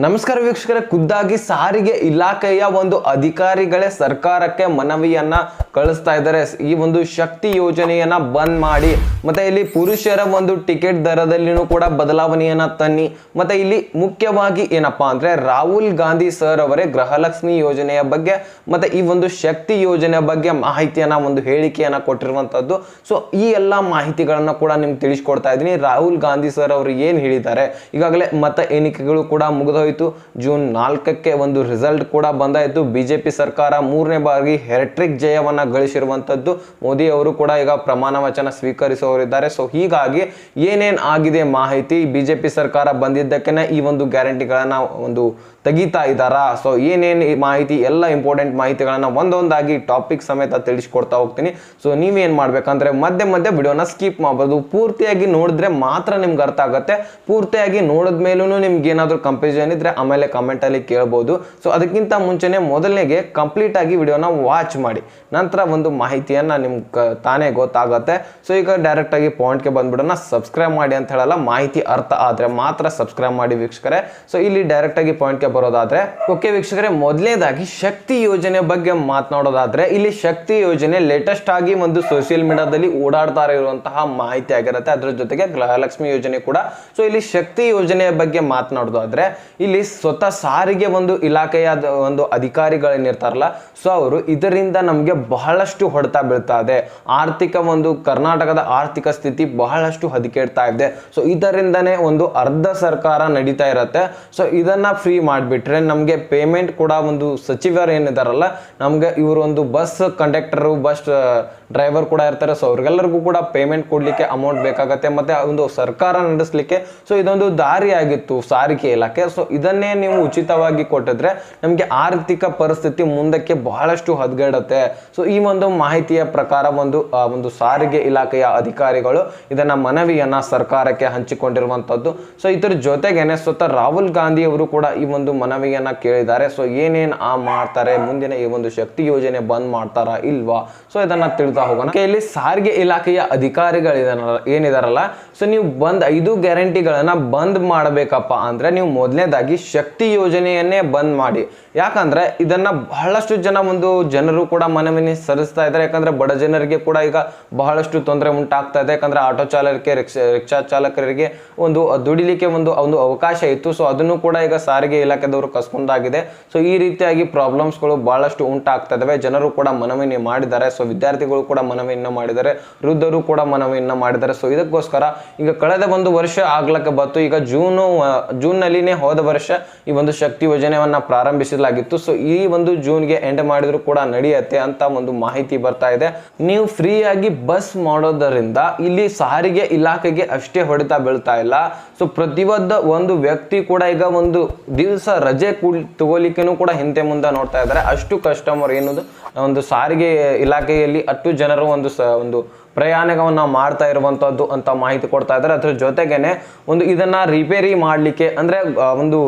ನಮಸ್ಕಾರ ವೀಕ್ಷಕರೇ, ಖುದ್ದಾಗಿ ಸಾರಿಗೆ ಇಲಾಖೆಯ ಒಂದು ಅಧಿಕಾರಿಗಳೇ ಸರ್ಕಾರಕ್ಕೆ ಮನವಿಯನ್ನ ಕಳಿಸ್ತಾ ಇದ್ದಾರೆ. ಈ ಒಂದು ಶಕ್ತಿ ಯೋಜನೆಯನ್ನ ಬಂದ್ ಮಾಡಿ, ಮತ್ತೆ ಇಲ್ಲಿ ಪುರುಷರ ಒಂದು ಟಿಕೆಟ್ ದರದಲ್ಲಿನೂ ಕೂಡ ಬದಲಾವಣೆಯನ್ನ ತನ್ನಿ. ಮತ್ತೆ ಇಲ್ಲಿ ಮುಖ್ಯವಾಗಿ ಏನಪ್ಪಾ ಅಂದ್ರೆ ರಾಹುಲ್ ಗಾಂಧಿ ಸರ್ ಅವರೇ ಗೃಹಲಕ್ಷ್ಮಿ ಯೋಜನೆಯ ಬಗ್ಗೆ ಮತ್ತೆ ಈ ಒಂದು ಶಕ್ತಿ ಯೋಜನೆ ಬಗ್ಗೆ ಮಾಹಿತಿಯನ್ನ ಒಂದು ಹೇಳಿಕೆಯನ್ನ ಕೊಟ್ಟಿರುವಂತದ್ದು. ಸೊ ಈ ಎಲ್ಲಾ ಮಾಹಿತಿಗಳನ್ನ ಕೂಡ ನಿಮ್ಗೆ ತಿಳಿಸ್ಕೊಡ್ತಾ ಇದ್ದೀನಿ. ರಾಹುಲ್ ಗಾಂಧಿ ಸರ್ ಅವರು ಏನ್ ಹೇಳಿದ್ದಾರೆ, ಈಗಾಗಲೇ ಮತ ಎಣಿಕೆಗಳು ಕೂಡ ಮುಗಿದೋಯ್ತು. ಜೂನ್ 4ಕ್ಕೆ ಒಂದು ರಿಸಲ್ಟ್ ಕೂಡ ಬಂದಾಯಿತು. ಬಿಜೆಪಿ ಸರ್ಕಾರ 3ನೇ ಬಾರಿ ಹ್ಯಾಟ್ರಿಕ್ ಜಯವನ್ನ ಗಳಿಸಿರುವಂತದ್ದು. ಮೋದಿ ಅವರು ಕೂಡ ಈಗ ಪ್ರಮಾಣ ವಚನ ಸ್ವೀಕರಿಸುವವರಿದ್ದಾರೆ. ಸೊ ಹೀಗಾಗಿ ಏನೇನ್ ಆಗಿದೆ ಮಾಹಿತಿ, ಬಿಜೆಪಿ ಸರ್ಕಾರ ಬಂದಿದ್ದಕ್ಕೆ ಈ ಒಂದು ಗ್ಯಾರಂಟಿಗಳನ್ನ ಒಂದು ತೆಗಿತಾ ಇದ್ದಾರಾ, ಸೊ ಏನೇನ್ ಮಾಹಿತಿ, ಎಲ್ಲ ಇಂಪಾರ್ಟೆಂಟ್ ಮಾಹಿತಿಗಳನ್ನ ಒಂದೊಂದಾಗಿ ಟಾಪಿಕ್ ಸಮೇತ ತಿಳಿಸ್ಕೊಡ್ತಾ ಹೋಗ್ತೀನಿ. ಸೊ ನೀವೇನ್ ಮಾಡ್ಬೇಕಂದ್ರೆ ಮಧ್ಯೆ ಮಧ್ಯೆ ವಿಡಿಯೋನ ಸ್ಕಿಪ್ ಮಾಡಬಹುದು. ಪೂರ್ತಿಯಾಗಿ ನೋಡಿದ್ರೆ ಮಾತ್ರ ನಿಮ್ಗೆ ಅರ್ಥ ಆಗುತ್ತೆ. ಪೂರ್ತಿಯಾಗಿ ನೋಡಿದ್ಮೇಲೂ ನಿಮ್ಗೆ ಏನಾದ್ರು ಕಂಪ್ಯೂಷನ್ ಇದ್ರೆ ಆಮೇಲೆ ಕಮೆಂಟ್ ಅಲ್ಲಿ ಕೇಳಬಹುದು. ಸೊ ಅದಕ್ಕಿಂತ ಮುಂಚೆನೆ ಮೊದಲನೇಗೆ ಕಂಪ್ಲೀಟ್ ಆಗಿ ವಿಡಿಯೋನ ವಾಚ್ ಮಾಡಿ, ನಂತರ ಒಂದು ಮಾಹಿತಿಯನ್ನ ನಿಮ್ಗೆ ತಾನೇ ಗೊತ್ತಾಗುತ್ತೆ. ಸೊ ಈಗ ಡೈರೆಕ್ಟ್ ಆಗಿ ಪಾಯಿಂಟ್ಗೆ ಬಂದ್ಬಿಡೋಣ. ಸಬ್ಸ್ಕ್ರೈಬ್ ಮಾಡಿ ಅಂತ ಹೇಳಲ್ಲ, ಮಾಹಿತಿ ಅರ್ಥ ಆದ್ರೆ ಮಾತ್ರ ಸಬ್ಸ್ಕ್ರೈಬ್ ಮಾಡಿ ವೀಕ್ಷಕರೇ. ಸೊ ಇಲ್ಲಿ ಡೈರೆಕ್ಟ್ ಆಗಿ ಪಾಯಿಂಟ್ಗೆ ಬರೋದಾದ್ರೆ, ಓಕೆ ವೀಕ್ಷಕರೇ, ಮೊದಲನೇದಾಗಿ ಶಕ್ತಿ ಯೋಜನೆ ಬಗ್ಗೆ ಮಾತನಾಡೋದಾದ್ರೆ, ಇಲ್ಲಿ ಶಕ್ತಿ ಯೋಜನೆ ಲೇಟೆಸ್ಟ್ ಆಗಿ ಒಂದು ಸೋಷಿಯಲ್ ಮೀಡಿಯಾದಲ್ಲಿ ಓಡಾಡ್ತಾ ಇರುವಂತಹ ಮಾಹಿತಿ ಆಗಿರುತ್ತೆ. ಅದ್ರ ಜೊತೆಗೆ ಗೃಹಲಕ್ಷ್ಮಿ ಯೋಜನೆ ಕೂಡ. ಸೊ ಇಲ್ಲಿ ಶಕ್ತಿ ಯೋಜನೆಯ ಬಗ್ಗೆ ಮಾತನಾಡೋದಾದ್ರೆ, ಇಲ್ಲಿ ಸ್ವತಃ ಸಾರಿಗೆ ಒಂದು ಇಲಾಖೆಯ ಒಂದು ಅಧಿಕಾರಿಗಳೇನಿರ್ತಾರಲ್ಲ, ಸೊ ಅವರು ಇದರಿಂದ ನಮ್ಗೆ ಬಹಳಷ್ಟು ಹೊಡೆತ ಬೀಳ್ತಾ ಇದೆ. ಆರ್ಥಿಕ ಒಂದು ಕರ್ನಾಟಕದ ಆರ್ಥಿಕ ಸ್ಥಿತಿ ಬಹಳಷ್ಟು ಹದಗೆಡ್ತಾ ಇದೆ. ಸೊ ಇದರಿಂದನೇ ಒಂದು ಅರ್ಧ ಸರ್ಕಾರ ನಡೀತಾ ಇರತ್ತೆ. ಸೊ ಇದನ್ನ ಫ್ರೀ ಮಾಡಿಬಿಟ್ರೆ ನಮ್ಗೆ ಪೇಮೆಂಟ್ ಕೂಡ ಒಂದು ಸಚಿವರು ಏನಿದಾರಲ್ಲ, ನಮ್ಗೆ ಇವರು ಒಂದು ಬಸ್ ಕಂಡಕ್ಟರ್, ಬಸ್ ಡ್ರೈವರ್ ಕೂಡ ಇರ್ತಾರೆ. ಸೊ ಅವ್ರಿಗೆಲ್ಲರಿಗೂ ಕೂಡ ಪೇಮೆಂಟ್ ಕೊಡ್ಲಿಕ್ಕೆ ಅಮೌಂಟ್ ಬೇಕಾಗತ್ತೆ, ಮತ್ತೆ ಒಂದು ಸರ್ಕಾರ ನಡೆಸಲಿಕ್ಕೆ. ಸೊ ಇದೊಂದು ದಾರಿ ಆಗಿತ್ತು ಸಾರಿಗೆ ಇಲಾಖೆ. ಸೊ ಇದನ್ನೇ ನೀವು ಉಚಿತವಾಗಿ ಕೊಟ್ಟಿದ್ರೆ ನಮ್ಗೆ ಆರ್ಥಿಕ ಪರಿಸ್ಥಿತಿ ಮುಂದಕ್ಕೆ ಬಹಳಷ್ಟು ಹದಗೆಡುತ್ತೆ. ಸೊ ಈ ಒಂದು ಮಾಹಿತಿಯ ಪ್ರಕಾರ ಒಂದು ಸಾರಿಗೆ ಇಲಾಖೆಯ ಅಧಿಕಾರಿಗಳು ಇದನ್ನ ಮನವಿಯನ್ನ ಸರ್ಕಾರಕ್ಕೆ ಹಂಚಿಕೊಂಡಿರುವಂತದ್ದು. ಸೊ ಇದ್ರ ಜೊತೆಗೇನೆ ಸ್ವತಃ ರಾಹುಲ್ ಗಾಂಧಿ ಅವರು ಕೂಡ ಈ ಒಂದು ಮನವಿಯನ್ನ ಕೇಳಿದ್ದಾರೆ. ಸೊ ಏನೇನ್ ಮಾಡ್ತಾರೆ, ಮುಂದಿನ ಈ ಒಂದು ಶಕ್ತಿ ಯೋಜನೆ ಬಂದ್ ಮಾಡ್ತಾರಾ ಇಲ್ವಾ, ಸೊ ಇದನ್ನ ತಿಳಿತಾ ಹೋಗೋಣ. ಇಲ್ಲಿ ಸಾರಿಗೆ ಇಲಾಖೆಯ ಅಧಿಕಾರಿಗಳು ಏನಿದಾರಲ್ಲ, ಸೊ ನೀವು 5 ಗ್ಯಾರಂಟಿಗಳನ್ನ ಬಂದ್ ಮಾಡಬೇಕಪ್ಪ ಅಂದ್ರೆ ನೀವು ಮೊದಲನೇದಾಗಿ ಶಕ್ತಿ ಯೋಜನೆಯನ್ನೇ ಬಂದ್ ಮಾಡಿ. ಯಾಕಂದ್ರೆ ಇದನ್ನ ಬಹಳಷ್ಟು ಜನರು ಕೂಡ ಮನವಿನಿ ಸಲ್ಲಿಸ್ತಾ ಇದ್ದಾರೆ. ಯಾಕಂದ್ರೆ ಬಡ ಜನರಿಗೆ ಕೂಡ ಈಗ ಬಹಳಷ್ಟು ತೊಂದರೆ ಉಂಟಾಗ್ತಾ ಇದೆ. ಯಾಕಂದ್ರೆ ಆಟೋ ಚಾಲಕರಿಗೆ, ರಿಕ್ಷಾ ಚಾಲಕರಿಗೆ ಒಂದು ದುಡಿಲಿಕ್ಕೆ ಒಂದು ಅವಕಾಶ ಇತ್ತು. ಸೊ ಅದನ್ನು ಕೂಡ ಈಗ ಸಾರಿಗೆ ಇಲಾಖೆದವರು ಕಸ್ಕೊಂಡಾಗಿದೆ. ಸೊ ಈ ರೀತಿಯಾಗಿ ಪ್ರಾಬ್ಲಮ್ಸ್ಗಳು ಬಹಳಷ್ಟು ಉಂಟಾಗ್ತಾ ಇದಾವೆ. ಜನರು ಕೂಡ ಮನವಿಯನ್ನು ಮಾಡಿದ್ದಾರೆ. ಸೊ ವಿದ್ಯಾರ್ಥಿಗಳು ಕೂಡ ಮನವಿಯನ್ನು ಮಾಡಿದ್ದಾರೆ, ವೃದ್ಧರು ಕೂಡ ಮನವಿಯನ್ನು ಮಾಡಿದ್ದಾರೆ. ಸೊ ಇದಕ್ಕೋಸ್ಕರ ಈಗ ಕಳೆದ ಒಂದು ವರ್ಷ ಆಗ್ಲಕ್ಕೆ ಬಂತು. ಈಗ ಜೂನ್ ನಲ್ಲಿನೇ ಹೋದ ವರ್ಷ ಈ ಒಂದು ಶಕ್ತಿ ಯೋಜನೆಯನ್ನ ಪ್ರಾರಂಭಿಸಲಾಗಿತ್ತು. ಸೊ ಈ ಒಂದು ಜೂನ್ಗೆ ಎಂಡ್ ಮಾಡಿದ್ರು ಕೂಡ ನಡೆಯುತ್ತೆ ಅಂತ ಒಂದು ಮಾಹಿತಿ ಬರ್ತಾ ಇದೆ. ನೀವು ಫ್ರೀ ಆಗಿ ಬಸ್ ಮಾಡೋದರಿಂದ ಇಲ್ಲಿ ಸಾರಿಗೆ ಇಲಾಖೆಗೆ ಅಷ್ಟೇ ಹೊಡೆತ ಬೀಳ್ತಾ ಇಲ್ಲ. ಸೊ ಪ್ರತಿಯೊಂದು ಒಂದು ವ್ಯಕ್ತಿ ಕೂಡ ಈಗ ಒಂದು ದಿವಸ ರಜೆ ತಗೋಲಿಕ್ಕೂ ಕೂಡ ಹಿಂದೆ ಮುಂದೆ ನೋಡ್ತಾ ಇದ್ದಾರೆ. ಅಷ್ಟು ಕಸ್ಟಮರ್ ಏನದು ಒಂದು ಸಾರಿಗೆ ಇಲಾಖೆಯಲ್ಲಿ ಅಷ್ಟು ಜನರು ಒಂದು ಪ್ರಯಾಣವನ್ನ ಮಾಡ್ತಾ ಇರುವಂತದ್ದು ಅಂತ ಮಾಹಿತಿ ಕೊಡ್ತಾ ಇದ್ದಾರೆ. ಅದ್ರ ಜೊತೆಗೇನೆ ಇದನ್ನ ರಿಪೇರಿ ಮಾಡ್ಲಿಕ್ಕೆ ಅಂದ್ರೆ ಒಂದು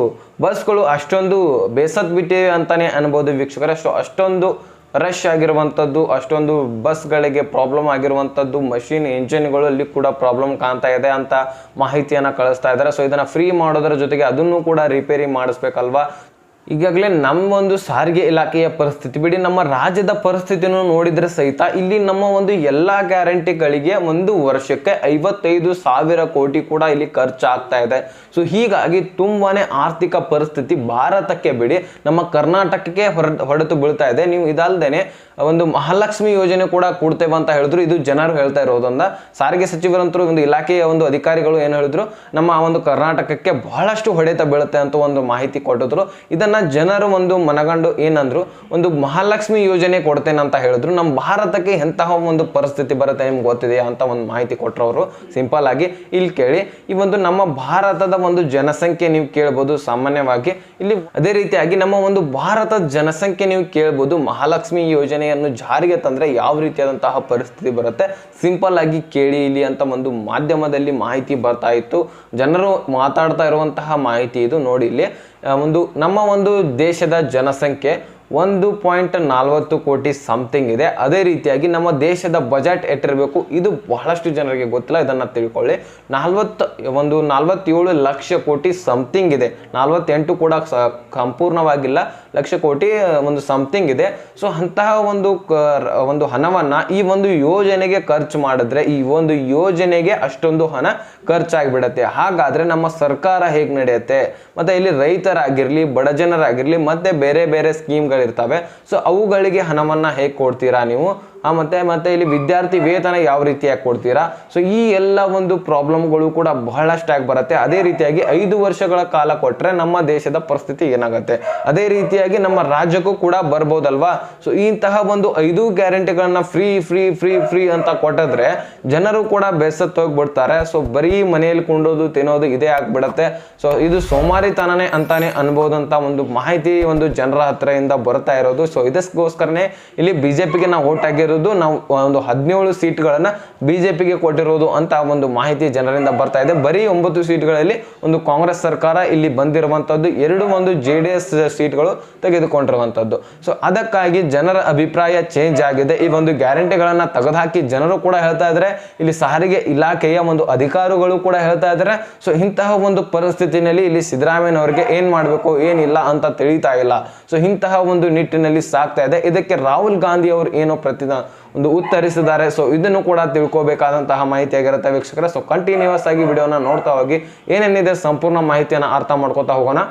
ಬಸ್ಗಳು ಅಷ್ಟೊಂದು ಬೇಸತ್ ಬಿಟ್ಟಿವೆ ಅಂತಾನೆ ಅನ್ಬೋದು ವೀಕ್ಷಕರೇ. ಅಷ್ಟೊಂದು ರಶ್ ಆಗಿರುವಂತದ್ದು, ಅಷ್ಟೊಂದು ಬಸ್ಗಳಿಗೆ ಪ್ರಾಬ್ಲಮ್ ಆಗಿರುವಂತದ್ದು, ಮಷಿನ್ ಇಂಜಿನ್ಗಳು ಅಲ್ಲಿ ಕೂಡ ಪ್ರಾಬ್ಲಮ್ ಕಾಣ್ತಾ ಇದೆ ಅಂತ ಮಾಹಿತಿಯನ್ನ ಕಳಿಸ್ತಾ ಇದ್ದಾರೆ. ಸೊ ಇದನ್ನ ಫ್ರೀ ಮಾಡೋದ್ರ ಜೊತೆಗೆ ಅದನ್ನು ಕೂಡ ರಿಪೇರಿ ಮಾಡಿಸ್ಬೇಕಲ್ವಾ. ಈಗಾಗಲೇ ನಮ್ಮ ಒಂದು ಸಾರಿಗೆ ಇಲಾಖೆಯ ಪರಿಸ್ಥಿತಿ ಬಿಡಿ, ನಮ್ಮ ರಾಜ್ಯದ ಪರಿಸ್ಥಿತಿಯನ್ನು ನೋಡಿದ್ರೆ ಸಹಿತ ಇಲ್ಲಿ ನಮ್ಮ ಒಂದು ಎಲ್ಲಾ ಗ್ಯಾರಂಟಿಗಳಿಗೆ ಒಂದು ವರ್ಷಕ್ಕೆ 55,000 ಕೋಟಿ ಕೂಡ ಇಲ್ಲಿ ಖರ್ಚಾಗ್ತಾ ಇದೆ. ಸೊ ಹೀಗಾಗಿ ತುಂಬಾನೇ ಆರ್ಥಿಕ ಪರಿಸ್ಥಿತಿ ಭಾರತಕ್ಕೆ ಬಿಡಿ ನಮ್ಮ ಕರ್ನಾಟಕಕ್ಕೆ ಹೊಡೆತು ಬೀಳ್ತಾ ಇದೆ. ನೀವು ಇದಲ್ದೇನೆ ಒಂದು ಮಹಾಲಕ್ಷ್ಮಿ ಯೋಜನೆ ಕೂಡ ಕೊಡ್ತೇವೆ ಅಂತ ಹೇಳಿದ್ರು. ಇದು ಜನರು ಹೇಳ್ತಾ ಇರೋದ್ರಿಂದ ಸಾರಿಗೆ ಸಚಿವರಂತರೂ ಒಂದು ಇಲಾಖೆಯ ಒಂದು ಅಧಿಕಾರಿಗಳು ಏನು ಹೇಳಿದ್ರು, ನಮ್ಮ ಒಂದು ಕರ್ನಾಟಕಕ್ಕೆ ಬಹಳಷ್ಟು ಹೊಡೆತ ಬೀಳುತ್ತೆ ಅಂತ ಒಂದು ಮಾಹಿತಿ ಕೊಟ್ಟಿದ್ರು. ಇದನ್ನ ಜನರು ಮನಗಂಡು ಏನಂದ್ರು, ಒಂದು ಮಹಾಲಕ್ಷ್ಮಿ ಯೋಜನೆ ಕೊಡ್ತೇನೆ ಅಂತ ಹೇಳಿದ್ರು. ನಮ್ಮ ಭಾರತಕ್ಕೆ ಎಂತಹ ಒಂದು ಪರಿಸ್ಥಿತಿ ಬರುತ್ತೆ ನಿಮ್ಗೆ ಗೊತ್ತಿದೆಯಾ ಅಂತ ಒಂದು ಮಾಹಿತಿ ಕೊಟ್ಟರು ಅವರು. ಸಿಂಪಲ್ ಆಗಿ ಇಲ್ಲಿ ಕೇಳಿ, ಈ ನಮ್ಮ ಭಾರತದ ಒಂದು ಜನಸಂಖ್ಯೆ ನೀವು ಕೇಳ್ಬೋದು ಸಾಮಾನ್ಯವಾಗಿ ಇಲ್ಲಿ. ಅದೇ ರೀತಿಯಾಗಿ ನಮ್ಮ ಒಂದು ಭಾರತದ ಜನಸಂಖ್ಯೆ ನೀವು ಕೇಳ್ಬೋದು, ಮಹಾಲಕ್ಷ್ಮಿ ಯೋಜನೆಯನ್ನು ಜಾರಿಗೆ ತಂದ್ರೆ ಯಾವ ರೀತಿಯಾದಂತಹ ಪರಿಸ್ಥಿತಿ ಬರುತ್ತೆ, ಸಿಂಪಲ್ ಆಗಿ ಕೇಳಿ ಇಲ್ಲಿ ಅಂತ ಒಂದು ಮಾಧ್ಯಮದಲ್ಲಿ ಮಾಹಿತಿ ಬರ್ತಾ ಇತ್ತು. ಜನರು ಮಾತಾಡ್ತಾ ಇರುವಂತಹ ಮಾಹಿತಿ ಇದು ನೋಡಿ. ಇಲ್ಲಿ ನಮ್ಮ ಒಂದು ದೇಶದ ಜನಸಂಖ್ಯೆ 1.40 ಕೋಟಿ ಸಮಥಿಂಗ್ ಇದೆ. ಅದೇ ರೀತಿಯಾಗಿ ನಮ್ಮ ದೇಶದ ಬಜೆಟ್ ಎಷ್ಟಿರಬೇಕು ಇದು ಬಹಳಷ್ಟು ಜನರಿಗೆ ಗೊತ್ತಿಲ್ಲ, ಇದನ್ನ ತಿಳ್ಕೊಳ್ಳಿ. 47 ಲಕ್ಷ ಕೋಟಿ ಸಮಥಿಂಗ್ ಇದೆ. 48 ಕೂಡ ಸಂಪೂರ್ಣವಾಗಿಲ್ಲ, ಲಕ್ಷ ಕೋಟಿ ಒಂದು ಸಮಥಿಂಗ್ ಇದೆ. ಸೊ ಅಂತಹ ಒಂದು ಹಣವನ್ನ ಈ ಒಂದು ಯೋಜನೆಗೆ ಖರ್ಚು ಮಾಡಿದ್ರೆ ಈ ಒಂದು ಯೋಜನೆಗೆ ಅಷ್ಟೊಂದು ಹಣ ಖರ್ಚಾಗಿಬಿಡತ್ತೆ. ಹಾಗಾದ್ರೆ ನಮ್ಮ ಸರ್ಕಾರ ಹೇಗೆ ನಡೆಯುತ್ತೆ? ಮತ್ತೆ ಇಲ್ಲಿ ರೈತರಾಗಿರ್ಲಿ, ಬಡ ಜನರಾಗಿರ್ಲಿ, ಮತ್ತೆ ಬೇರೆ ಬೇರೆ ಸ್ಕೀಮ್ಗಳಿರ್ತವೆ. ಸೊ ಅವುಗಳಿಗೆ ಹಣವನ್ನ ಹೇಗೆ ಕೊಡ್ತೀರಾ ನೀವು? ಮತ್ತೆ ಇಲ್ಲಿ ವಿದ್ಯಾರ್ಥಿ ವೇತನ ಯಾವ ರೀತಿಯಾಗಿ ಕೊಡ್ತೀರಾ? ಸೊ ಈ ಎಲ್ಲ ಒಂದು ಪ್ರಾಬ್ಲಮ್ಗಳು ಕೂಡ ಬಹಳಷ್ಟಾಗಿ ಬರುತ್ತೆ. ಅದೇ ರೀತಿಯಾಗಿ 5 ವರ್ಷಗಳ ಕಾಲ ಕೊಟ್ಟರೆ ನಮ್ಮ ದೇಶದ ಪರಿಸ್ಥಿತಿ ಏನಾಗುತ್ತೆ? ಅದೇ ರೀತಿಯಾಗಿ ನಮ್ಮ ರಾಜ್ಯಕ್ಕೂ ಕೂಡ ಬರ್ಬೋದಲ್ವಾ? ಸೊ ಇಂತಹ ಒಂದು 5 ಗ್ಯಾರಂಟಿಗಳನ್ನ ಫ್ರೀ ಫ್ರೀ ಫ್ರೀ ಫ್ರೀ ಅಂತ ಕೊಟ್ಟಿದ್ರೆ ಜನರು ಕೂಡ ಬೇಸತ್ತು ಹೋಗ್ಬಿಡ್ತಾರೆ. ಸೊ ಬರೀ ಮನೆಯಲ್ಲಿ ಕೊಂಡೋದು ತಿನ್ನೋದು ಇದೇ ಆಗ್ಬಿಡತ್ತೆ. ಸೊ ಇದು ಸೋಮಾರಿತನನೇ ಅಂತಾನೆ ಅನ್ಬೋದಂತ ಒಂದು ಮಾಹಿತಿ ಒಂದು ಜನರ ಹತ್ರದಿಂದ ಬರ್ತಾ ಇರೋದು. ಸೊ ಇದಕ್ಕೋಸ್ಕರನೇ ಇಲ್ಲಿ ಬಿಜೆಪಿಗೆ ನಾವು ವೋಟ್ ಆಗಿರೋದು, ನಾವು ಒಂದು 17 ಸೀಟ್ಗಳನ್ನ ಬಿಜೆಪಿಗೆ ಕೊಟ್ಟಿರೋದು ಅಂತ ಒಂದು ಮಾಹಿತಿ ಜನರಿಂದ ಬರ್ತಾ ಇದೆ. ಬರೀ 9 ಸೀಟ್ಗಳಲ್ಲಿ ಒಂದು ಕಾಂಗ್ರೆಸ್ ಸರ್ಕಾರ ಇಲ್ಲಿ ಬಂದಿರುವಂತದ್ದು, 2 JDS ಸೀಟ್ಗಳು ತೆಗೆದುಕೊಂಡಿರುವಂತದ್ದು. ಸೊ ಅದಕ್ಕಾಗಿ ಜನರ ಅಭಿಪ್ರಾಯ ಚೇಂಜ್ ಆಗಿದೆ. ಈ ಒಂದು ಗ್ಯಾರಂಟಿಗಳನ್ನ ತೆಗೆದುಹಾಕಿ ಜನರು ಕೂಡ ಹೇಳ್ತಾ ಇದ್ದಾರೆ, ಇಲ್ಲಿ ಸಾರಿಗೆ ಇಲಾಖೆಯ ಒಂದು ಅಧಿಕಾರಿಗಳು ಕೂಡ ಹೇಳ್ತಾ ಇದ್ದಾರೆ. ಸೊ ಇಂತಹ ಒಂದು ಪರಿಸ್ಥಿತಿನಲ್ಲಿ ಇಲ್ಲಿ ಸಿದ್ದರಾಮಯ್ಯನವರಿಗೆ ಏನ್ ಮಾಡಬೇಕು ಏನಿಲ್ಲ ಅಂತ ತಿಳಿತಾ ಇಲ್ಲ. ಸೊ ಇಂತಹ ಒಂದು ನಿಟ್ಟಿನಲ್ಲಿ ಸಾಗ್ತಾ ಇದೆ. ಇದಕ್ಕೆ ರಾಹುಲ್ ಗಾಂಧಿ ಅವರು ಏನೋ ಒಂದು ಉತ್ತರಿಸಿದ್ದಾರೆ. ಸೊ ಇದನ್ನು ಕೂಡ ತಿಳ್ಕೋಬೇಕಾದಂತಹ ಮಾಹಿತಿ ಆಗಿರುತ್ತೆ ವೀಕ್ಷಕರೇ. ಸೊ ಕಂಟಿನ್ಯೂಸ್ ಆಗಿ ವಿಡಿಯೋನ ನೋಡ್ತಾ ಹೋಗಿ, ಏನೇನಿದೆ ಸಂಪೂರ್ಣ ಮಾಹಿತಿಯನ್ನು ಅರ್ಥ ಮಾಡ್ಕೋತಾ ಹೋಗೋಣ.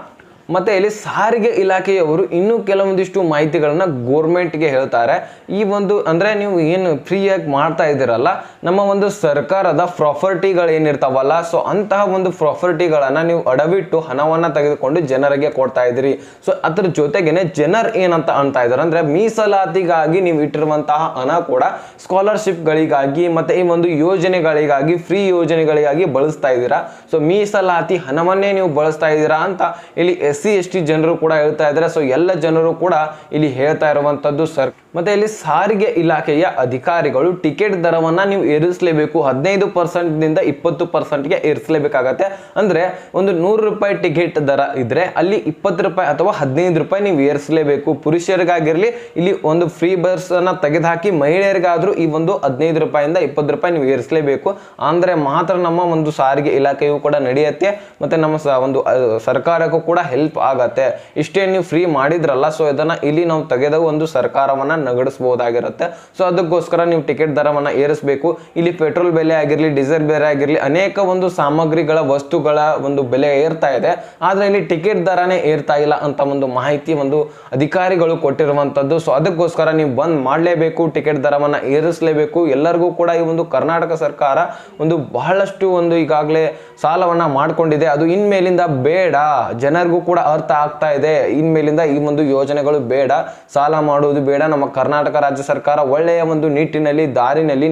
ಮತ್ತೆ ಇಲ್ಲಿ ಸಾರಿಗೆ ಇಲಾಖೆಯವರು ಇನ್ನೂ ಕೆಲವೊಂದಿಷ್ಟು ಮಾಹಿತಿಗಳನ್ನ ಗೋರ್ಮೆಂಟ್ಗೆ ಹೇಳ್ತಾರೆ. ಈ ಒಂದು ಅಂದ್ರೆ ನೀವು ಏನು ಫ್ರೀಯಾಗಿ ಮಾಡ್ತಾ ಇದ್ದೀರಲ್ಲ, ನಮ್ಮ ಒಂದು ಸರ್ಕಾರದ ಪ್ರಾಪರ್ಟಿಗಳು ಏನಿರ್ತಾವಲ್ಲ, ಸೊ ಅಂತಹ ಒಂದು ಪ್ರಾಪರ್ಟಿಗಳನ್ನ ನೀವು ಅಡವಿಟ್ಟು ಹಣವನ್ನ ತೆಗೆದುಕೊಂಡು ಜನರಿಗೆ ಕೊಡ್ತಾ ಇದ್ದೀರಿ. ಸೊ ಅದ್ರ ಜೊತೆಗೇನೆ ಜನರು ಏನಂತ ಅನ್ತಾ ಇದ್ದಾರೆ ಅಂದ್ರೆ, ಮೀಸಲಾತಿಗಾಗಿ ನೀವು ಇಟ್ಟಿರುವಂತಹ ಹಣ ಕೂಡ ಸ್ಕಾಲರ್ಶಿಪ್ಗಳಿಗಾಗಿ ಮತ್ತೆ ಈ ಒಂದು ಯೋಜನೆಗಳಿಗಾಗಿ, ಫ್ರೀ ಯೋಜನೆಗಳಿಗಾಗಿ ಬಳಸ್ತಾ ಇದ್ದೀರಾ. ಸೊ ಮೀಸಲಾತಿ ಹಣವನ್ನೇ ನೀವು ಬಳಸ್ತಾ ಇದ್ದೀರಾ ಅಂತ ಇಲ್ಲಿ SC/ST ಜನರು ಕೂಡ ಹೇಳ್ತಾ ಇದ್ದಾರೆ. ಸೊ ಎಲ್ಲ ಜನರು ಕೂಡ ಇಲ್ಲಿ ಹೇಳ್ತಾ ಇರುವಂತದ್ದು ಮತ್ತೆ ಇಲ್ಲಿ ಸಾರಿಗೆ ಇಲಾಖೆಯ ಅಧಿಕಾರಿಗಳು ಟಿಕೆಟ್ ದರವನ್ನ ನೀವು ಏರಿಸಲೇಬೇಕು. 15% 20%ಗೆ ಏರಿಸಲೇಬೇಕಾಗತ್ತೆ. ಅಂದ್ರೆ ಒಂದು 100 ರೂಪಾಯಿ ಟಿಕೆಟ್ ದರ ಇದ್ರೆ ಅಲ್ಲಿ 20 ರೂಪಾಯಿ ಅಥವಾ 15 ರೂಪಾಯಿ ನೀವು ಏರಿಸಲೇಬೇಕು. ಪುರುಷರಿಗಾಗಿರ್ಲಿ ಇಲ್ಲಿ ಒಂದು ಫ್ರೀ ಬಸ್ ಅನ್ನ ತೆಗೆದುಹಾಕಿ, ಮಹಿಳೆಯರಿಗಾದ್ರೂ ಈ ಒಂದು 15 ರೂಪಾಯಿಂದ 20 ರೂಪಾಯಿ ನೀವು ಏರಿಸಲೇಬೇಕು. ಅಂದ್ರೆ ಮಾತ್ರ ನಮ್ಮ ಒಂದು ಸಾರಿಗೆ ಇಲಾಖೆಯು ಕೂಡ ನಡೆಯುತ್ತೆ, ಮತ್ತೆ ನಮ್ಮ ಒಂದು ಸರ್ಕಾರಕ್ಕೂ ಕೂಡ ಹೆಲ್ಪ್ ಆಗತ್ತೆ. ಇಷ್ಟೇ ನೀವು ಫ್ರೀ ಮಾಡಿದ್ರಲ್ಲ, ಸೊ ಇದನ್ನ ಇಲ್ಲಿ ನಾವು ತೆಗೆದ ಒಂದು ಸರ್ಕಾರವನ್ನ ನಗಡಿಸಬಹುದಾಗಿರುತ್ತೆ. ಸೊ ಅದಕ್ಕೋಸ್ಕರ ನೀವು ಟಿಕೆಟ್ ದರವನ್ನ ಏರಿಸಬೇಕು. ಇಲ್ಲಿ ಪೆಟ್ರೋಲ್ ಬೆಲೆ ಆಗಿರ್ಲಿ, ಡೀಸೆಲ್ ಬೆಲೆ ಆಗಿರ್ಲಿ, ಅನೇಕ ಒಂದು ಸಾಮಗ್ರಿಗಳ ವಸ್ತುಗಳ ಒಂದು ಬೆಲೆ ಏರ್ತಾ ಇದೆ. ಆದ್ರೆ ಇಲ್ಲಿ ಟಿಕೆಟ್ ದರನೇ ಏರ್ತಾ ಇಲ್ಲ ಅಂತ ಒಂದು ಮಾಹಿತಿ ಒಂದು ಅಧಿಕಾರಿಗಳು ಕೊಟ್ಟಿರುವಂತದ್ದು. ಸೊ ಅದಕ್ಕೋಸ್ಕರ ನೀವು ಬಂದ್ ಮಾಡಲೇಬೇಕು, ಟಿಕೆಟ್ ದರವನ್ನ ಏರಿಸಲೇಬೇಕು. ಎಲ್ಲರಿಗೂ ಕೂಡ ಈ ಒಂದು ಕರ್ನಾಟಕ ಸರ್ಕಾರ ಒಂದು ಬಹಳಷ್ಟು ಒಂದು ಈಗಾಗಲೇ ಸಾಲವನ್ನ ಮಾಡ್ಕೊಂಡಿದೆ. ಅದು ಇನ್ಮೇಲಿಂದ ಬೇಡ, ಜನರಿಗೂ ಕೂಡ ಅರ್ಥ ಆಗ್ತಾ ಇದೆ. ಇನ್ಮೇಲಿಂದ ಈ ಒಂದು ಯೋಜನೆಗಳು ಬೇಡ, ಸಾಲ ಮಾಡುವುದು ಬೇಡ. ನಮ್ಮ ಕರ್ನಾಟಕ ರಾಜ್ಯ ಸರ್ಕಾರ ಒಳ್ಳೆಯ ಒಂದು ನಿಟ್ಟಿನಲ್ಲಿ ದಾರಿನಲ್ಲಿ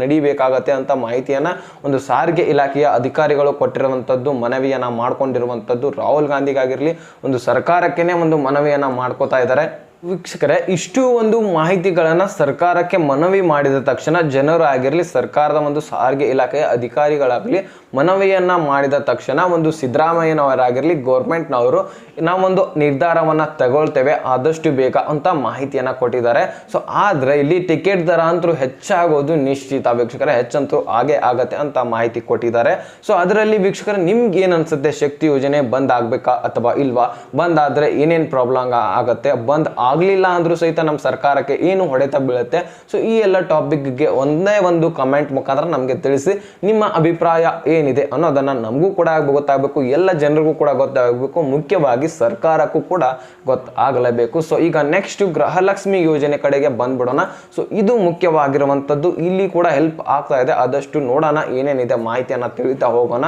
ನಡಿಬೇಕಾಗತ್ತೆ ಅಂತ ಮಾಹಿತಿಯನ್ನ ಒಂದು ಸಾರಿಗೆ ಇಲಾಖೆಯ ಅಧಿಕಾರಿಗಳು ಕೊಟ್ಟಿರುವಂತದ್ದು, ಮನವಿಯನ್ನ ಮಾಡ್ಕೊಂಡಿರುವಂತದ್ದು. ರಾಹುಲ್ ಗಾಂಧಿಗಾಗಿರ್ಲಿ, ಒಂದು ಸರ್ಕಾರಕ್ಕೇನೆ ಒಂದು ಮನವಿಯನ್ನ ಮಾಡ್ಕೋತಾ ಇದ್ದಾರೆ. ವೀಕ್ಷಕರೇ, ಇಷ್ಟು ಒಂದು ಮಾಹಿತಿಗಳನ್ನ ಸರ್ಕಾರಕ್ಕೆ ಮನವಿ ಮಾಡಿದ ತಕ್ಷಣ ಜನರು ಆಗಿರಲಿ, ಸರ್ಕಾರದ ಒಂದು ಸಾರಿಗೆ ಇಲಾಖೆಯ ಅಧಿಕಾರಿಗಳಾಗಲಿ ಮನವಿಯನ್ನ ಮಾಡಿದ ತಕ್ಷಣ ಒಂದು ಸಿದ್ದರಾಮಯ್ಯನವರಾಗಿರ್ಲಿ, ಗೌರ್ಮೆಂಟ್ನವರು ನಾವೊಂದು ನಿರ್ಧಾರವನ್ನ ತಗೊಳ್ತೇವೆ ಆದಷ್ಟು ಬೇಗ ಅಂತ ಮಾಹಿತಿಯನ್ನ ಕೊಟ್ಟಿದ್ದಾರೆ. ಸೊ ಆದ್ರೆ ಇಲ್ಲಿ ಟಿಕೆಟ್ ದರ ಅಂತೂ ಹೆಚ್ಚಾಗೋದು ನಿಶ್ಚಿತ ವೀಕ್ಷಕರೇ, ಹೆಚ್ಚಂತೂ ಹಾಗೆ ಆಗತ್ತೆ ಅಂತ ಮಾಹಿತಿ ಕೊಟ್ಟಿದ್ದಾರೆ. ಸೊ ಅದರಲ್ಲಿ ವೀಕ್ಷಕರೇ, ನಿಮ್ಗೆ ಏನ್ ಅನ್ಸುತ್ತೆ? ಶಕ್ತಿ ಯೋಜನೆ ಬಂದ್ ಆಗ್ಬೇಕಾ ಅಥವಾ ಇಲ್ವಾ? ಬಂದ್ ಆದ್ರೆ ಏನೇನ್ ಪ್ರಾಬ್ಲಮ್ ಆಗತ್ತೆ? ಬಂದ್ ಆಗ್ಲಿಲ್ಲ ಅಂದ್ರೂ ಸಹಿತ ನಮ್ಮ ಸರ್ಕಾರಕ್ಕೆ ಏನು ಹೊಡೆತ ಬೀಳುತ್ತೆ? ಸೊ ಈ ಎಲ್ಲ ಟಾಪಿಕ್ಗೆ ಒಂದೇ ಒಂದು ಕಮೆಂಟ್ ಮುಖಾಂತರ ನಮಗೆ ತಿಳಿಸಿ. ನಿಮ್ಮ ಅಭಿಪ್ರಾಯ ಏನಿದೆ ಅನ್ನೋದನ್ನ ನಮಗೂ ಕೂಡ ಗೊತ್ತಾಗಬೇಕು, ಎಲ್ಲ ಜನರಿಗೂ ಕೂಡ ಗೊತ್ತಾಗಬೇಕು, ಮುಖ್ಯವಾಗಿ ಸರ್ಕಾರಕ್ಕೂ ಕೂಡ ಗೊತ್ತಾಗಲೇಬೇಕು. ಸೊ ಈಗ ನೆಕ್ಸ್ಟ್ ಗೃಹಲಕ್ಷ್ಮಿ ಯೋಜನೆ ಕಡೆಗೆ ಬಂದ್ಬಿಡೋಣ. ಸೊ ಇದು ಮುಖ್ಯವಾಗಿರುವಂತದ್ದು, ಇಲ್ಲಿ ಕೂಡ ಹೆಲ್ಪ್ ಆಗ್ತಾ ಇದೆ. ಆದಷ್ಟು ನೋಡೋಣ ಏನೇನಿದೆ ಮಾಹಿತಿಯನ್ನ ತಿಳಿತಾ ಹೋಗೋಣ.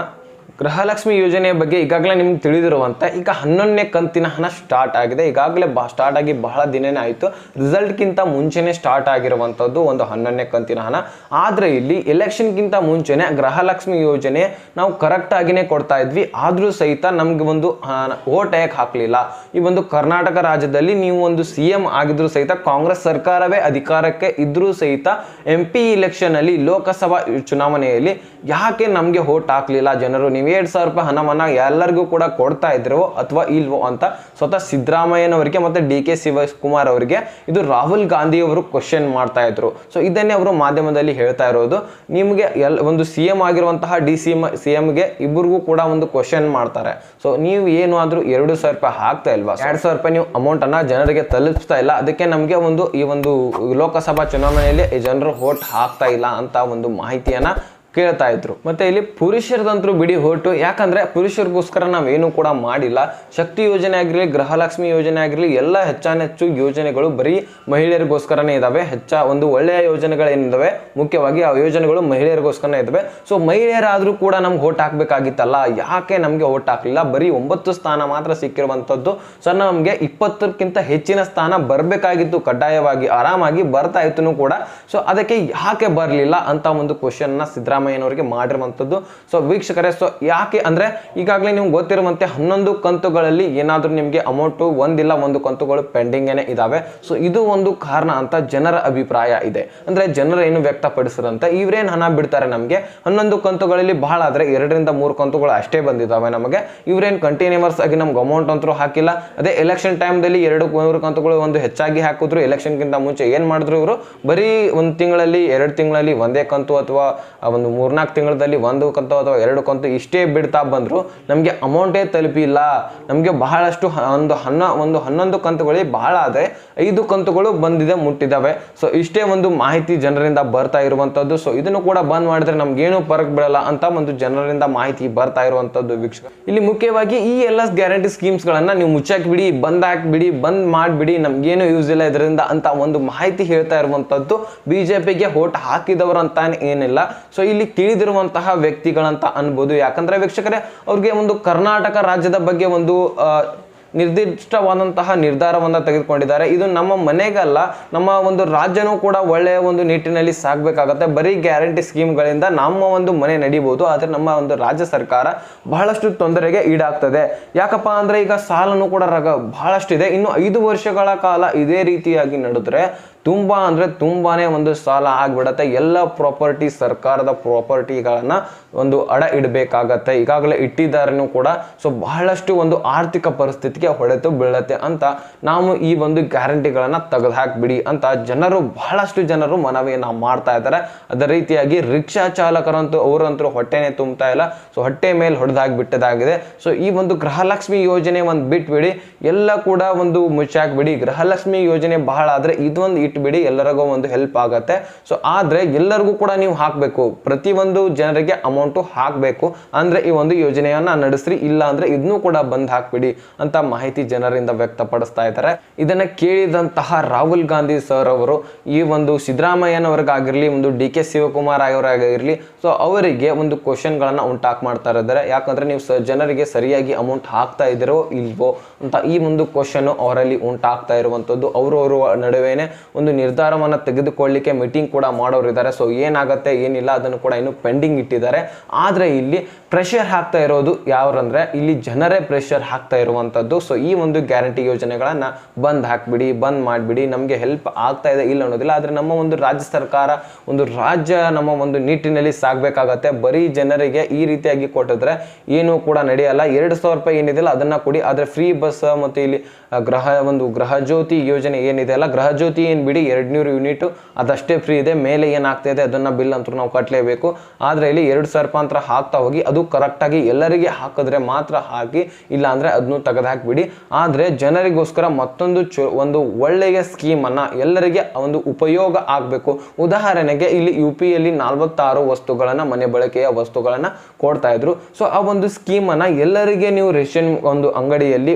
ಗೃಹಲಕ್ಷ್ಮಿ ಯೋಜನೆಯ ಬಗ್ಗೆ ಈಗಾಗಲೇ ನಿಮ್ಗೆ ತಿಳಿದಿರುವಂತೆ ಈಗ 11ನೇ ಕಂತಿನ ಹಣ ಸ್ಟಾರ್ಟ್ ಆಗಿದೆ. ಈಗಾಗಲೇ ಸ್ಟಾರ್ಟ್ ಆಗಿ ಬಹಳ ದಿನನೇ ಆಯಿತು. ರಿಸಲ್ಟ್ಗಿಂತ ಮುಂಚೆನೆ ಸ್ಟಾರ್ಟ್ ಆಗಿರುವಂಥದ್ದು ಒಂದು 11ನೇ ಕಂತಿನ ಹಣ. ಆದರೆ ಇಲ್ಲಿ ಎಲೆಕ್ಷನ್ಗಿಂತ ಮುಂಚೆನೆ ಗೃಹಲಕ್ಷ್ಮಿ ಯೋಜನೆ ನಾವು ಕರೆಕ್ಟ್ ಆಗಿನೇ ಕೊಡ್ತಾ ಇದ್ವಿ. ಆದರೂ ಸಹಿತ ನಮ್ಗೆ ಒಂದು ವೋಟ್ ಯಾಕೆ ಹಾಕಲಿಲ್ಲ? ಈ ಒಂದು ಕರ್ನಾಟಕ ರಾಜ್ಯದಲ್ಲಿ ನೀವು ಒಂದು CM ಆಗಿದ್ರು ಸಹಿತ, ಕಾಂಗ್ರೆಸ್ ಸರ್ಕಾರವೇ ಅಧಿಕಾರಕ್ಕೆ ಇದ್ರೂ ಸಹಿತ MP ಇಲೆಕ್ಷನ್ ಅಲ್ಲಿ, ಲೋಕಸಭಾ ಚುನಾವಣೆಯಲ್ಲಿ ಯಾಕೆ ನಮಗೆ ವೋಟ್ ಹಾಕಲಿಲ್ಲ ಜನರು? ನೀವು 2,000 ರೂಪಾಯಿ ಹಣವನ್ನ ಎಲ್ಲರಿಗೂ ಕೂಡ ಕೊಡ್ತಾ ಇದ್ರು ಅಥವಾ ಇಲ್ವೋ ಅಂತ ಸ್ವತಃ ಸಿದ್ದರಾಮಯ್ಯನವರಿಗೆ ಮತ್ತೆ DK ಶಿವಕುಮಾರ್ ಅವರಿಗೆ ಇದು ರಾಹುಲ್ ಗಾಂಧಿ ಅವರು ಕ್ವಶನ್ ಮಾಡ್ತಾ ಇದ್ರು. ಸೊ ಇದನ್ನೇ ಅವರು ಮಾಧ್ಯಮದಲ್ಲಿ ಹೇಳ್ತಾ ಇರೋದು. ನಿಮಗೆ ಒಂದು CM ಆಗಿರುವಂತಹ CM ಗೆ ಇಬ್ಬರಿಗೂ ಕೂಡ ಒಂದು ಕ್ವಶನ್ ಮಾಡ್ತಾರೆ. ಸೊ ನೀವು ಏನು ಆದ್ರೂ 2,000 ರೂಪಾಯಿ ಹಾಕ್ತಾ ಇಲ್ವಾ, 2,000 ರೂಪಾಯಿ ನೀವು ಅಮೌಂಟ್ ಅನ್ನ ಜನರಿಗೆ ತಲುಪಿಸ್ತಾ ಇಲ್ಲ, ಅದಕ್ಕೆ ನಮಗೆ ಈ ಒಂದು ಲೋಕಸಭಾ ಚುನಾವಣೆಯಲ್ಲಿ ಜನರು ವೋಟ್ ಹಾಕ್ತಾ ಇಲ್ಲ ಅಂತ ಒಂದು ಮಾಹಿತಿಯನ್ನ ಕೇಳ್ತಾ ಇದ್ರು. ಮತ್ತೆ ಇಲ್ಲಿ ಪುರುಷರದಂತರೂ ಬಿಡಿ ಹೊರಟು, ಯಾಕಂದ್ರೆ ಪುರುಷರಿಗೋಸ್ಕರ ನಾವೇನು ಕೂಡ ಮಾಡಿಲ್ಲ. ಶಕ್ತಿ ಯೋಜನೆ ಆಗಿರಲಿ, ಗೃಹಲಕ್ಷ್ಮಿ ಯೋಜನೆ ಆಗಿರಲಿ, ಎಲ್ಲ ಹೆಚ್ಚಾನೆಚ್ಚು ಯೋಜನೆಗಳು ಬರೀ ಮಹಿಳೆಯರಿಗೋಸ್ಕರನೇ ಇದಾವೆ. ಒಂದು ಒಳ್ಳೆಯ ಯೋಜನೆಗಳೇನಿದಾವೆ ಮುಖ್ಯವಾಗಿ ಆ ಯೋಜನೆಗಳು ಮಹಿಳೆಯರಿಗೋಸ್ಕರನೇ ಇದಾವೆ. ಸೊ ಮಹಿಳೆಯರಾದ್ರೂ ಕೂಡ ನಮ್ಗೆ ವೋಟ್ ಹಾಕ್ಬೇಕಾಗಿತ್ತಲ್ಲ, ಯಾಕೆ ನಮ್ಗೆ ವೋಟ್ ಹಾಕ್ಲಿಲ್ಲ? ಬರೀ 9 ಸ್ಥಾನ ಮಾತ್ರ ಸಿಕ್ಕಿರುವಂತದ್ದು. ಸೊ ನಮ್ಗೆ 20ಕ್ಕಿಂತ ಹೆಚ್ಚಿನ ಸ್ಥಾನ ಬರ್ಬೇಕಾಗಿತ್ತು, ಕಡ್ಡಾಯವಾಗಿ ಆರಾಮಾಗಿ ಬರ್ತಾ ಇತ್ತು ಕೂಡ. ಸೊ ಅದಕ್ಕೆ ಯಾಕೆ ಬರ್ಲಿಲ್ಲ ಅಂತ ಒಂದು ಕ್ವಶನ್ ನ ಸಿದ್ದರಾಮಯ್ಯನವರಿಗೆ ಮಾಡಿರುವಂತದ್ದು. ಸೊ ವೀಕ್ಷಕರೇ, ಸೊ ಯಾಕೆ ಅಂದ್ರೆ ಈಗಾಗಲೇ ನಿಮ್ಗೆ ಗೊತ್ತಿರುವಂತೆ 11 ಕಂತುಗಳಲ್ಲಿ ಏನಾದ್ರೂ ನಿಮ್ಗೆ ಅಮೌಂಟ್ ಒಂದಿಲ್ಲ ಒಂದು ಕಂತುಗಳು ಪೆಂಡಿಂಗ್ ಏನೇ ಇದಾವೆ. ಸೊ ಇದು ಒಂದು ಕಾರಣ ಅಂತ ಜನರ ಅಭಿಪ್ರಾಯ ಇದೆ. ಅಂದ್ರೆ ಜನರು ಏನು ವ್ಯಕ್ತಪಡಿಸಿರಂತೆ, ಇವ್ರೇನ್ ಹಣ ಬಿಡ್ತಾರೆ ನಮ್ಗೆ 11 ಕಂತುಗಳಲ್ಲಿ ಬಹಳ ಆದ್ರೆ 2 ರಿಂದ 3 ಕಂತುಗಳು ಅಷ್ಟೇ ಬಂದಿದ್ದಾವೆ ನಮಗೆ, ಇವ್ರೇನ್ ಕಂಟಿನ್ಯೂಸ್ ಆಗಿ ನಮ್ಗೆ ಅಮೌಂಟ್ ಅಂತೂ ಹಾಕಿಲ್ಲ. ಅದೇ ಎಲೆಕ್ಷನ್ ಟೈಮ್ದಲ್ಲಿ 2-3 ಕಂತುಗಳು ಒಂದು ಹೆಚ್ಚಾಗಿ ಹಾಕಿದ್ರು. ಎಲೆಕ್ಷನ್ ಗಿಂತ ಮುಂಚೆ ಏನ್ ಮಾಡಿದ್ರು ಇವರು, ಬರೀ 1 ತಿಂಗಳಲ್ಲಿ 2 ತಿಂಗಳಲ್ಲಿ ಒಂದೇ ಕಂತು ಅಥವಾ ಒಂದು 3-4 ತಿಂಗಳಲ್ಲಿ 1 ಕಂತು ಅಥವಾ 2 ಕಂತು ಇಷ್ಟೇ ಬಿಡ್ತಾ ಬಂದ್ರು. ನಮ್ಗೆ ಅಮೌಂಟೇ ತಲುಪಿಲ್ಲ. ನಮ್ಗೆ ಬಹಳಷ್ಟು ಒಂದು 11 ಕಂತುಗಳಿಗೆ ಬಹಳ ಆದ್ರೆ 5 ಕಂತುಗಳು ಬಂದಿದೆ ಮುಟ್ಟಿದಾವೆ. ಸೊ ಇಷ್ಟೇ ಒಂದು ಮಾಹಿತಿ ಜನರಿಂದ ಬರ್ತಾ ಇರುವಂತದ್ದು. ಸೊ ಇದನ್ನು ಕೂಡ ಬಂದ್ ಮಾಡಿದ್ರೆ ನಮ್ಗೇನು ಫರಕ್ ಬೀಳಲ್ಲ ಅಂತ ಒಂದು ಜನರಿಂದ ಮಾಹಿತಿ ಬರ್ತಾ ಇರುವಂತದ್ದು. ವೀಕ್ಷಕ, ಇಲ್ಲಿ ಮುಖ್ಯವಾಗಿ ಈ ಎಲ್ಲ ಗ್ಯಾರಂಟಿ ಸ್ಕೀಮ್ಸ್ ಗಳನ್ನ ನೀವು ಮುಚ್ಚಾಕ್ ಬಿಡಿ, ಬಂದ್ ಹಾಕ್ಬಿಡಿ, ಬಂದ್ ಮಾಡ್ಬಿಡಿ, ನಮ್ಗೇನು ಯೂಸ್ ಇಲ್ಲ ಇದರಿಂದ ಅಂತ ಒಂದು ಮಾಹಿತಿ ಹೇಳ್ತಾ ಇರುವಂತದ್ದು ಬಿಜೆಪಿಗೆ ವೋಟ್ ಹಾಕಿದವರು ಅಂತಾನೆ ಏನಿಲ್ಲ. ಸೊ ಇಲ್ಲಿ ತಿಳಿದಿರುವಂತಹ ವ್ಯಕ್ತಿಗಳಂತ ಅನ್ಬೋದು. ಯಾಕಂದ್ರೆ ವೀಕ್ಷಕರೇ, ಅವ್ರಿಗೆ ಒಂದು ಕರ್ನಾಟಕ ರಾಜ್ಯದ ಬಗ್ಗೆ ಒಂದು ನಿರ್ದಿಷ್ಟವಾದಂತಹ ನಿರ್ಧಾರವನ್ನ ತೆಗೆದುಕೊಂಡಿದ್ದಾರೆ. ಇದು ನಮ್ಮ ಮನೆಗಲ್ಲ, ನಮ್ಮ ಒಂದು ರಾಜ್ಯನೂ ಕೂಡ ಒಳ್ಳೆಯ ಒಂದು ನಿಟ್ಟಿನಲ್ಲಿ ಸಾಗಬೇಕಾಗತ್ತೆ. ಬರೀ ಗ್ಯಾರಂಟಿ ಸ್ಕೀಮ್ಗಳಿಂದ ನಮ್ಮ ಒಂದು ಮನೆ ನಡಿಬಹುದು, ಆದರೆ ನಮ್ಮ ಒಂದು ರಾಜ್ಯ ಸರ್ಕಾರ ಬಹಳಷ್ಟು ತೊಂದರೆಗೆ ಈಡಾಗ್ತದೆ. ಯಾಕಪ್ಪ ಅಂದ್ರೆ ಈಗ ಸಾಲನು ಕೂಡ ಬಹಳಷ್ಟು ಇದೆ. ಇನ್ನು 5 ವರ್ಷಗಳ ಕಾಲ ಇದೇ ರೀತಿಯಾಗಿ ನಡೆದ್ರೆ ತುಂಬಾ ಅಂದ್ರೆ ತುಂಬಾನೇ ಒಂದು ಸಾಲ ಆಗ್ಬಿಡತ್ತೆ. ಎಲ್ಲ ಪ್ರಾಪರ್ಟಿ, ಸರ್ಕಾರದ ಪ್ರಾಪರ್ಟಿಗಳನ್ನ ಒಂದು ಅಡ ಇಡಬೇಕಾಗತ್ತೆ, ಈಗಾಗಲೇ ಇಟ್ಟಿದ್ದಾರನು ಕೂಡ. ಸೊ ಬಹಳಷ್ಟು ಒಂದು ಆರ್ಥಿಕ ಪರಿಸ್ಥಿತಿಗೆ ಹೊಡೆತು ಬೀಳತ್ತೆ ಅಂತ ನಾವು ಈ ಒಂದು ಗ್ಯಾರಂಟಿಗಳನ್ನ ತೆಗೆದು ಹಾಕ್ಬಿಡಿ ಅಂತ ಬಹಳಷ್ಟು ಜನರು ಮನವಿಯನ್ನ ಮಾಡ್ತಾ ಇದ್ದಾರೆ. ಅದೇ ರೀತಿಯಾಗಿ ರಿಕ್ಷಾ ಚಾಲಕರಂತೂ ಅವರಂತೂ ಹೊಟ್ಟೆನೆ ತುಂಬ್ತಾ ಇಲ್ಲ. ಸೊ ಹೊಟ್ಟೆ ಮೇಲೆ ಹೊಡೆದಾಗ್ಬಿಟ್ಟದಾಗಿದೆ. ಸೊ ಈ ಒಂದು ಗೃಹಲಕ್ಷ್ಮಿ ಯೋಜನೆ ಒಂದು ಬಿಟ್ಬಿಡಿ, ಎಲ್ಲ ಕೂಡ ಒಂದು ಮುಚ್ಚಾಕ್ಬಿಡಿ. ಗೃಹಲಕ್ಷ್ಮಿ ಯೋಜನೆ ಬಹಳ ಆದ್ರೆ ಇದೊಂದು ಬಿಡಿ, ಎಲ್ಲರಿಗೂ ಒಂದು ಹೆಲ್ಪ್ ಆಗತ್ತೆ. ಸೊ ಆದ್ರೆ ಎಲ್ಲರಿಗೂ ಕೂಡ ನೀವು ಹಾಕ್ಬೇಕು, ಪ್ರತಿಯೊಂದು ಜನರಿಗೆ ಅಮೌಂಟ್ ಹಾಕ್ಬೇಕು. ಅಂದ್ರೆ ಈ ಒಂದು ಯೋಜನೆಯನ್ನ ನಡೆಸ್ರಿ, ಇಲ್ಲ ಅಂದ್ರೆ ಇದನ್ನು ಕೂಡ ಬಂದ್ ಹಾಕ್ಬಿಡಿ ಅಂತ ಮಾಹಿತಿ ಜನರಿಂದ ವ್ಯಕ್ತಪಡಿಸ್ತಾ ಇದ್ದಾರೆ. ಇದನ್ನ ಕೇಳಿದಂತಹ ರಾಹುಲ್ ಗಾಂಧಿ ಸರ್ ಅವರು ಈ ಒಂದು ಸಿದ್ದರಾಮಯ್ಯನವರಿಗಾಗಿರ್ಲಿ, ಒಂದು DK ಶಿವಕುಮಾರ್ ಅವರಾಗಿರ್ಲಿ, ಸೊ ಅವರಿಗೆ ಒಂದು ಕ್ವಶನ್ ಗಳನ್ನ ಉಂಟಾಕ್ ಮಾಡ್ತಾ ಇದ್ದಾರೆ. ಯಾಕಂದ್ರೆ ನೀವು ಜನರಿಗೆ ಸರಿಯಾಗಿ ಅಮೌಂಟ್ ಹಾಕ್ತಾ ಇದ್ದೀರೋ ಇಲ್ವೋ ಅಂತ ಈ ಒಂದು ಕ್ವಶನ್ ಅವರಲ್ಲಿ ಉಂಟಾಗ್ತಾ ಇರುವಂತದ್ದು. ಅವರವರ ನಡುವೆನೆ ಒಂದು ನಿರ್ಧಾರವನ್ನ ತೆಗೆದುಕೊಳ್ಳಲಿಕ್ಕೆ ಮೀಟಿಂಗ್ ಕೂಡ ಮಾಡೋರು ಇದ್ದಾರೆ. ಸೊ ಏನಾಗುತ್ತೆ ಏನಿಲ್ಲ ಅದನ್ನು ಕೂಡ ಇನ್ನು ಪೆಂಡಿಂಗ್ ಇಟ್ಟಿದ್ದಾರೆ. ಆದ್ರೆ ಇಲ್ಲಿ ಪ್ರೆಷರ್ ಹಾಕ್ತಾ ಇರೋದು ಯಾವ್ರಂದ್ರೆ ಇಲ್ಲಿ ಜನರೇ ಪ್ರೆಷರ್ ಹಾಕ್ತಾ ಇರುವಂತದ್ದು. ಸೊ ಈ ಒಂದು ಗ್ಯಾರಂಟಿ ಯೋಜನೆಗಳನ್ನ ಬಂದ್ ಹಾಕ್ಬಿಡಿ, ಬಂದ್ ಮಾಡ್ಬಿಡಿ, ನಮ್ಗೆ ಹೆಲ್ಪ್ ಆಗ್ತಾ ಇದೆ ಇಲ್ಲ ಅನ್ನೋದಿಲ್ಲ. ಆದ್ರೆ ನಮ್ಮ ಒಂದು ರಾಜ್ಯ ಸರ್ಕಾರ, ಒಂದು ರಾಜ್ಯ ನಮ್ಮ ಒಂದು ನಿಟ್ಟಿನಲ್ಲಿ ಸಾಗಬೇಕಾಗತ್ತೆ. ಬರೀ ಜನರಿಗೆ ಈ ರೀತಿಯಾಗಿ ಕೊಟ್ಟಿದ್ರೆ ಏನು ಕೂಡ ನಡೆಯಲ್ಲ. 2,000 ರೂಪಾಯಿ ಏನಿದೆಯಲ್ಲ ಅದನ್ನ ಕೊಡಿ, ಆದ್ರೆ ಫ್ರೀ ಬಸ್ ಮತ್ತೆ ಇಲ್ಲಿ ಗೃಹ ಜ್ಯೋತಿ ಯೋಜನೆ ಏನಿದೆ ಅಲ್ಲ, ಗೃಹ ಜ್ಯೋತಿ ಏನ್ ಬಿಡಿ, 200 ಯೂನಿಟ್ ಅದಷ್ಟೇ ಫ್ರೀ ಇದೆ. ಮೇಲೆ ಏನಾಗ್ತಾ ಇದೆ ಅದನ್ನ ಬಿಲ್ ಅಂತೂ ನಾವು ಕಟ್ಟಲೇಬೇಕು. ಆದ್ರೆ ಇಲ್ಲಿ 2,000 ರೂಪಾಯಿ ಅಂತ ಹಾಕ್ತಾ ಹೋಗಿ, ಅದು ಕರೆಕ್ಟ್ ಆಗಿ ಎಲ್ಲರಿಗೆ ಹಾಕಿದ್ರೆ ಮಾತ್ರ ಹಾಕಿ, ಇಲ್ಲ ಅಂದ್ರೆ ಅದನ್ನು ತೆಗೆದು ಹಾಕ್ಬಿಡಿ. ಆದ್ರೆ ಜನರಿಗೋಸ್ಕರ ಮತ್ತೊಂದು ಒಂದು ಒಳ್ಳೆಯ ಸ್ಕೀಮ್ ಅನ್ನ ಎಲ್ಲರಿಗೆ ಒಂದು ಉಪಯೋಗ ಆಗ್ಬೇಕು. ಉದಾಹರಣೆಗೆ ಇಲ್ಲಿ UPಯಲ್ಲಿ 46 ವಸ್ತುಗಳನ್ನ, ಮನೆ ಬಳಕೆಯ ವಸ್ತುಗಳನ್ನ ಕೊಡ್ತಾ ಇದ್ರು. ಸೊ ಆ ಒಂದು ಸ್ಕೀಮ್ ಅನ್ನ ಎಲ್ಲರಿಗೆ ನೀವು ರೇಷನ್ ಒಂದು ಅಂಗಡಿಯಲ್ಲಿ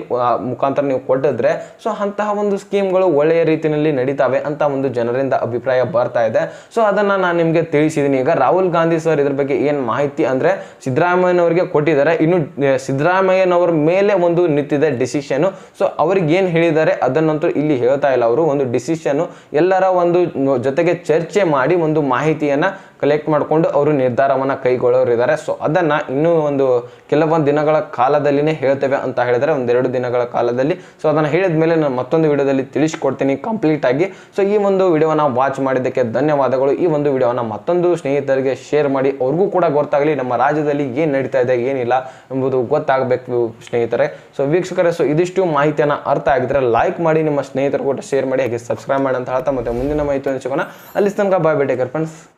ಮುಖಾಂತರ ನೀವು ಕೊಟ್ಟಿದ್ರೆ, ಸೊ ಅಂತಹ ಒಂದು ಸ್ಕೀಮ್ಗಳು ಒಳ್ಳೆಯ ರೀತಿಯಲ್ಲಿ ನಡೀತಾವೆ ಅಂತ ಒಂದು ಜನರಿಂದ ಅಭಿಪ್ರಾಯ ಬರ್ತಾ ಇದೆ. ಸೊ ಅದನ್ನ ನಾನು ನಿಮ್ಗೆ ತಿಳಿಸಿದೀನಿ. ಈಗ ರಾಹುಲ್ ಗಾಂಧಿ ಸರ್ ಇದ್ರ ಬಗ್ಗೆ ಏನ್ ಮಾಹಿತಿ ಅಂದ್ರೆ ಸಿದ್ದರಾಮಯ್ಯನವರಿಗೆ ಕೊಟ್ಟಿದ್ದಾರೆ. ಇನ್ನು ಸಿದ್ದರಾಮಯ್ಯನವರ ಮೇಲೆ ಒಂದು ನಿಂತಿದೆ ಡಿಸಿಷನ್. ಸೊ ಅವ್ರಿಗೆ ಏನ್ ಹೇಳಿದ್ದಾರೆ ಅದನ್ನಂತೂ ಇಲ್ಲಿ ಹೇಳ್ತಾ ಇಲ್ಲ. ಅವರು ಒಂದು ಡಿಸಿಷನ್ ಎಲ್ಲರ ಒಂದು ಜೊತೆಗೆ ಚರ್ಚೆ ಮಾಡಿ ಒಂದು ಮಾಹಿತಿಯನ್ನ ಕಲೆಕ್ಟ್ ಮಾಡಿಕೊಂಡು ಅವರು ನಿರ್ಧಾರವನ್ನು ಕೈಗೊಳ್ಳೋರಿದ್ದಾರೆ. ಸೊ ಅದನ್ನು ಇನ್ನೂ ಒಂದು ಕೆಲವೊಂದು ದಿನಗಳ ಕಾಲದಲ್ಲಿನೇ ಹೇಳ್ತೇವೆ ಅಂತ ಹೇಳಿದರೆ, ಒಂದೆರಡು ದಿನಗಳ ಕಾಲದಲ್ಲಿ. ಸೊ ಅದನ್ನು ಹೇಳಿದ ಮೇಲೆ ನಾನು ಮತ್ತೊಂದು ವಿಡಿಯೋದಲ್ಲಿ ತಿಳಿಸ್ಕೊಡ್ತೀನಿ ಕಂಪ್ಲೀಟ್ ಆಗಿ. ಸೊ ಈ ಒಂದು ವಿಡಿಯೋನ ವಾಚ್ ಮಾಡಿದ್ದಕ್ಕೆ ಧನ್ಯವಾದಗಳು. ಈ ಒಂದು ವಿಡಿಯೋನ ಮತ್ತೊಂದು ಸ್ನೇಹಿತರಿಗೆ ಶೇರ್ ಮಾಡಿ, ಅವ್ರಿಗೂ ಕೂಡ ಗೊತ್ತಾಗಲಿ ನಮ್ಮ ರಾಜ್ಯದಲ್ಲಿ ಏನು ನಡೀತಾ ಇದೆ ಏನಿಲ್ಲ ಎಂಬುದು ಗೊತ್ತಾಗಬೇಕು ಸ್ನೇಹಿತರೆ. ಸೊ ವೀಕ್ಷಕರೇ, ಸೊ ಇದಿಷ್ಟು ಮಾಹಿತಿಯನ್ನು ಅರ್ಥ ಆಗಿದ್ರೆ ಲೈಕ್ ಮಾಡಿ, ನಿಮ್ಮ ಸ್ನೇಹಿತರು ಕೂಡ ಶೇರ್ ಮಾಡಿ, ಹಾಗೆ ಸಬ್ಸ್ಕ್ರೈಬ್ ಮಾಡಿ ಅಂತ ಹೇಳ್ತಾ ಮತ್ತೆ ಮುಂದಿನ ಮಾಹಿತಿಯನ್ನು ಸಿಗೋಣ. ಅಲ್ಲಿ ತನಕ ಬಾಯ್, ಟೇಕ್ ಕೇರ್ ಫ್ರೆಂಡ್ಸ್.